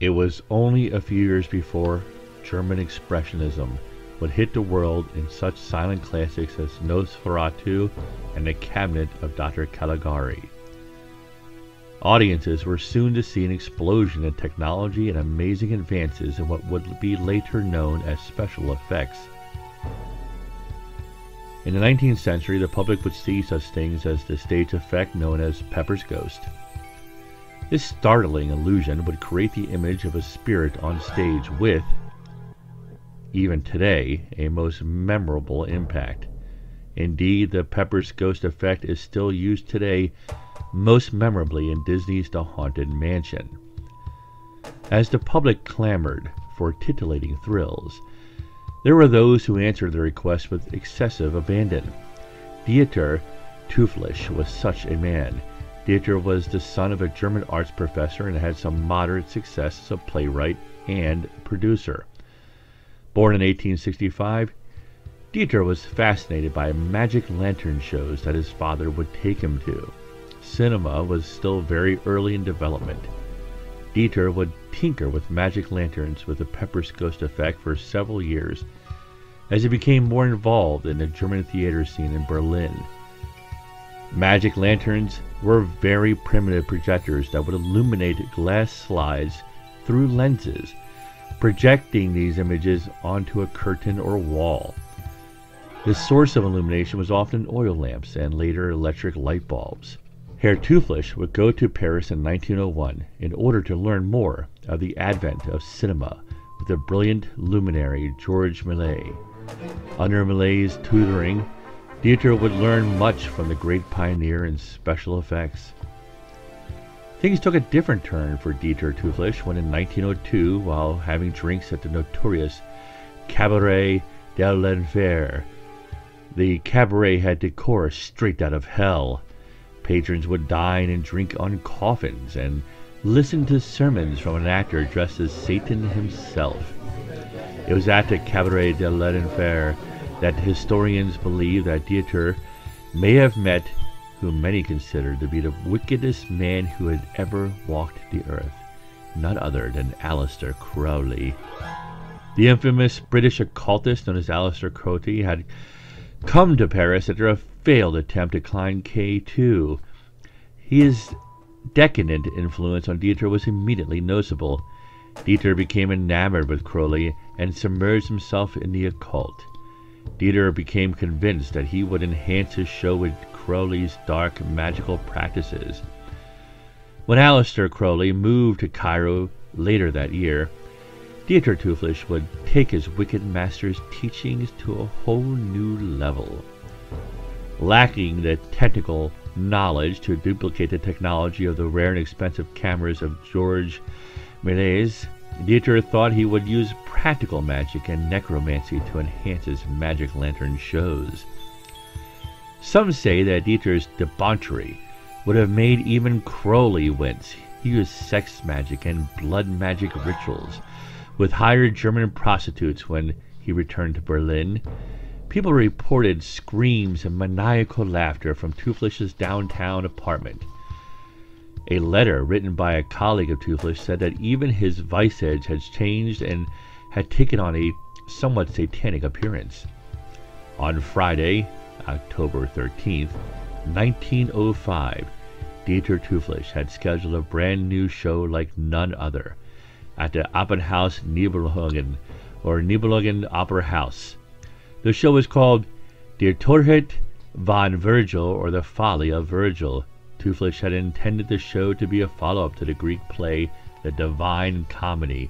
It was only a few years before German Expressionism would hit the world in such silent classics as Nosferatu and The Cabinet of Dr. Caligari. Audiences were soon to see an explosion in technology and amazing advances in what would be later known as special effects. In the 19th century, the public would see such things as the stage effect known as Pepper's Ghost. This startling illusion would create the image of a spirit on stage with, even today, a most memorable impact. Indeed, the Pepper's Ghost effect is still used today, most memorably in Disney's The Haunted Mansion. As the public clamored for titillating thrills, there were those who answered the request with excessive abandon. Dieter Teuflisch was such a man. Dieter was the son of a German arts professor and had some moderate success as a playwright and producer. Born in 1865, Dieter was fascinated by magic lantern shows that his father would take him to. Cinema was still very early in development. Dieter would tinker with magic lanterns with the Pepper's Ghost effect for several years as he became more involved in the German theater scene in Berlin. Magic lanterns were very primitive projectors that would illuminate glass slides through lenses, projecting these images onto a curtain or wall. The source of illumination was often oil lamps and later electric light bulbs. Herr Teuflisch would go to Paris in 1901 in order to learn more of the advent of cinema with the brilliant luminary Georges Méliès. Under Méliès's tutoring, Dieter would learn much from the great pioneer in special effects. Things took a different turn for Dieter Teuflisch when in 1902, while having drinks at the notorious Cabaret de l'Enfer, the cabaret had decor straight out of hell. Patrons would dine and drink on coffins and listen to sermons from an actor dressed as Satan himself. It was at the Cabaret de l'Enfer that historians believe that Dieter may have met whom many consider to be the wickedest man who had ever walked the earth, none other than Aleister Crowley. The infamous British occultist known as Aleister Crowley had come to Paris after a failed attempt to climb K2. His decadent influence on Dieter was immediately noticeable. Dieter became enamored with Crowley and submerged himself in the occult. Dieter became convinced that he would enhance his show with Crowley's dark magical practices. When Aleister Crowley moved to Cairo later that year, Dieter Teuflisch would take his wicked master's teachings to a whole new level. Lacking the technical knowledge to duplicate the technology of the rare and expensive cameras of Georges Méliès, Dieter thought he would use practical magic and necromancy to enhance his magic lantern shows. Some say that Dieter's debauchery would have made even Crowley wince. He used sex magic and blood magic rituals with hired German prostitutes when he returned to Berlin. People reported screams and maniacal laughter from Teuflisch's downtown apartment. A letter written by a colleague of Teuflisch said that even his vice edge had changed and had taken on a somewhat satanic appearance. On Friday, October 13th, 1905, Dieter Teuflisch had scheduled a brand new show like none other at the Opernhaus Nibelungen, or Nibelungen Opera House. The show was called Der Torheit von Virgil, or The Folly of Virgil. Teuflisch had intended the show to be a follow-up to the Greek play The Divine Comedy,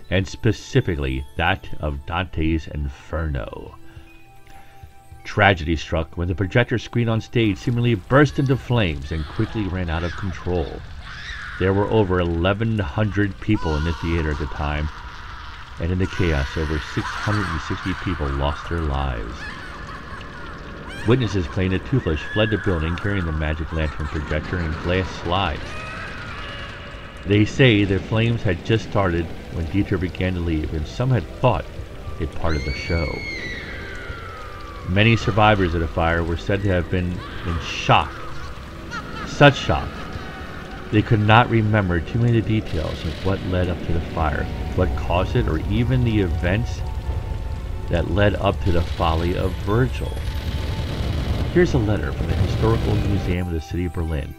and specifically that of Dante's Inferno. Tragedy struck when the projector screen on stage seemingly burst into flames and quickly ran out of control. There were over 1,100 people in the theater at the time, and in the chaos, over 660 people lost their lives. Witnesses claim that Teuflisch fled the building carrying the magic lantern projector and glass slides. They say the flames had just started when Dieter began to leave, and some had thought it part of the show. Many survivors of the fire were said to have been in shock. Such shock They could not remember too many of the details of what led up to the fire, what caused it, or even the events that led up to the folly of Virgil. Here's a letter from the Historical Museum of the City of Berlin.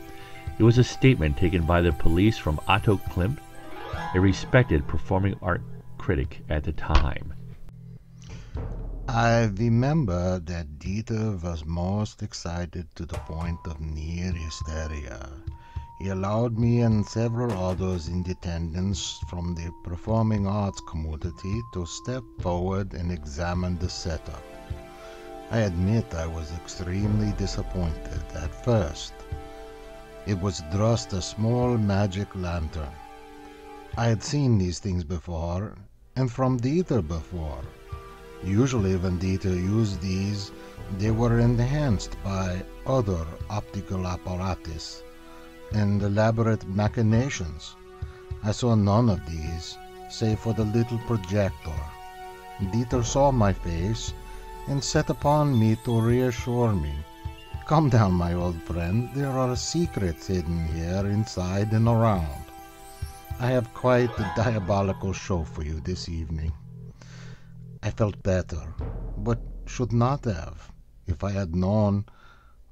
It was a statement taken by the police from Otto Klimt, a respected performing art critic at the time. I remember that Dieter was most excited to the point of near hysteria. He allowed me and several others in attendance from the performing arts community to step forward and examine the setup. I admit I was extremely disappointed at first. It was just a small magic lantern. I had seen these things before, and from Dieter before. Usually when Dieter used these, they were enhanced by other optical apparatus and elaborate machinations. I saw none of these, save for the little projector. Dieter saw my face and set upon me to reassure me. Calm down, my old friend. There are secrets hidden here, inside and around. I have quite a diabolical show for you this evening. I felt better, but should not have. If I had known,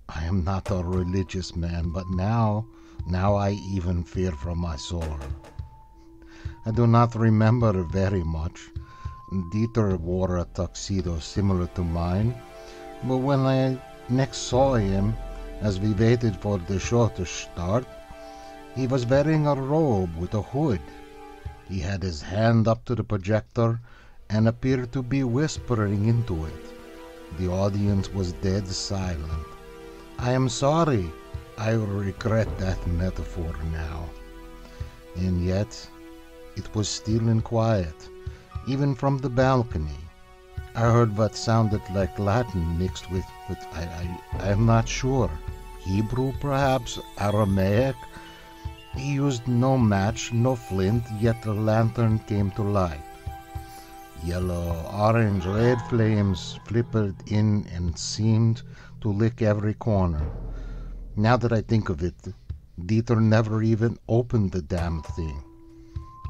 I am not a religious man, but now I even fear for my soul. I do not remember very much. Dieter wore a tuxedo similar to mine, but when I next saw him, as we waited for the show to start, he was wearing a robe with a hood. He had his hand up to the projector and appeared to be whispering into it. The audience was dead silent. I am sorry. I regret that metaphor now. And yet, it was still and quiet, even from the balcony. I heard what sounded like Latin mixed with I am not sure. Hebrew, perhaps? Aramaic? He used no match, no flint, yet the lantern came to life. Yellow, orange, red flames flickered in and seemed to lick every corner. Now that I think of it, Dieter never even opened the damned thing.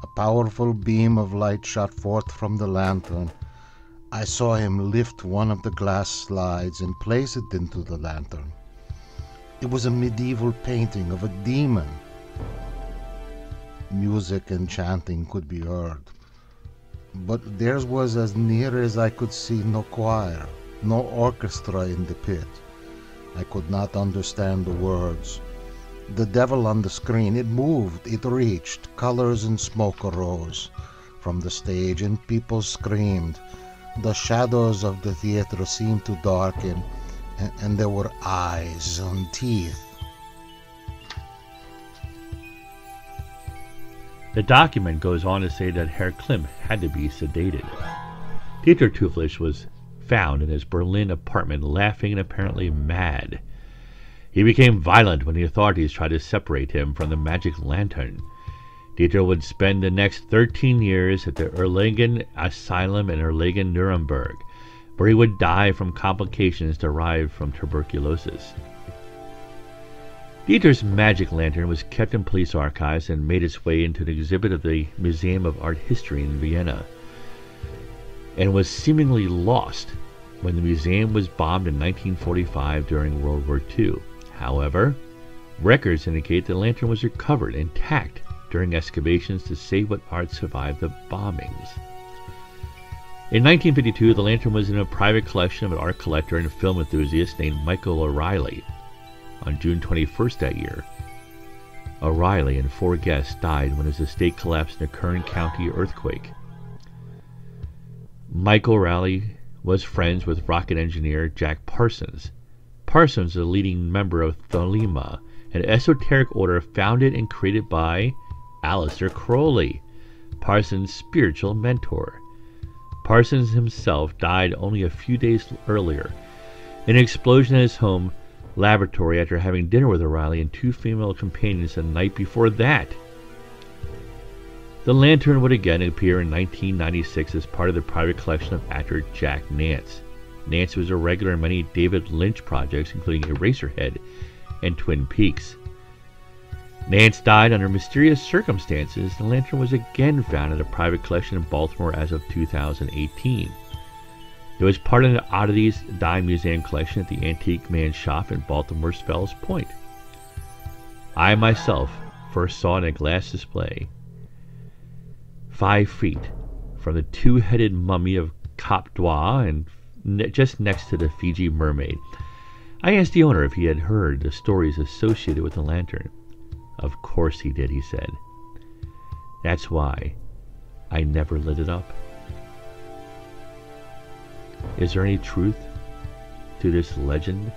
A powerful beam of light shot forth from the lantern. I saw him lift one of the glass slides and place it into the lantern. It was a medieval painting of a demon. Music and chanting could be heard, but theirs was as near as I could see no choir, no orchestra in the pit. I could not understand the words. The devil on the screen, it moved, it reached, colors and smoke arose from the stage and people screamed. The shadows of the theater seemed to darken, and there were eyes and teeth. The document goes on to say that Herr Klimt had to be sedated. Dieter Teuflisch was found in his Berlin apartment laughing and apparently mad. He became violent when the authorities tried to separate him from the magic lantern. Dieter would spend the next 13 years at the Erlangen Asylum in Erlangen, Nuremberg, where he would die from complications derived from tuberculosis. Dieter's magic lantern was kept in police archives and made its way into an exhibit of the Museum of Art History in Vienna, and was seemingly lost when the museum was bombed in 1945 during World War II. However, records indicate the lantern was recovered intact during excavations to save what art survived the bombings. In 1952, the lantern was in a private collection of an art collector and film enthusiast named Michael O'Reilly. On June 21st that year, O'Reilly and 4 guests died when his estate collapsed in a Kern County earthquake. Michael O'Reilly was friends with rocket engineer Jack Parsons. Parsons is a leading member of Thelema, an esoteric order founded and created by Aleister Crowley, Parsons' spiritual mentor. Parsons himself died only a few days earlier in an explosion at his home laboratory after having dinner with O'Reilly and 2 female companions the night before that. The lantern would again appear in 1996 as part of the private collection of actor Jack Nance. Nance was a regular in many David Lynch projects, including Eraserhead and Twin Peaks. Nance died under mysterious circumstances. The lantern was again found at a private collection in Baltimore as of 2018. It was part of the Oddities Dime Museum collection at the Antique Man Shop in Baltimore's Fells Point. I myself first saw it in a glass display 5 feet from the two-headed mummy of Cap d'Oie and just next to the Fiji mermaid. I asked the owner if he had heard the stories associated with the lantern. Of course he did, he said. That's why I never lit it up. Is there any truth to this legend?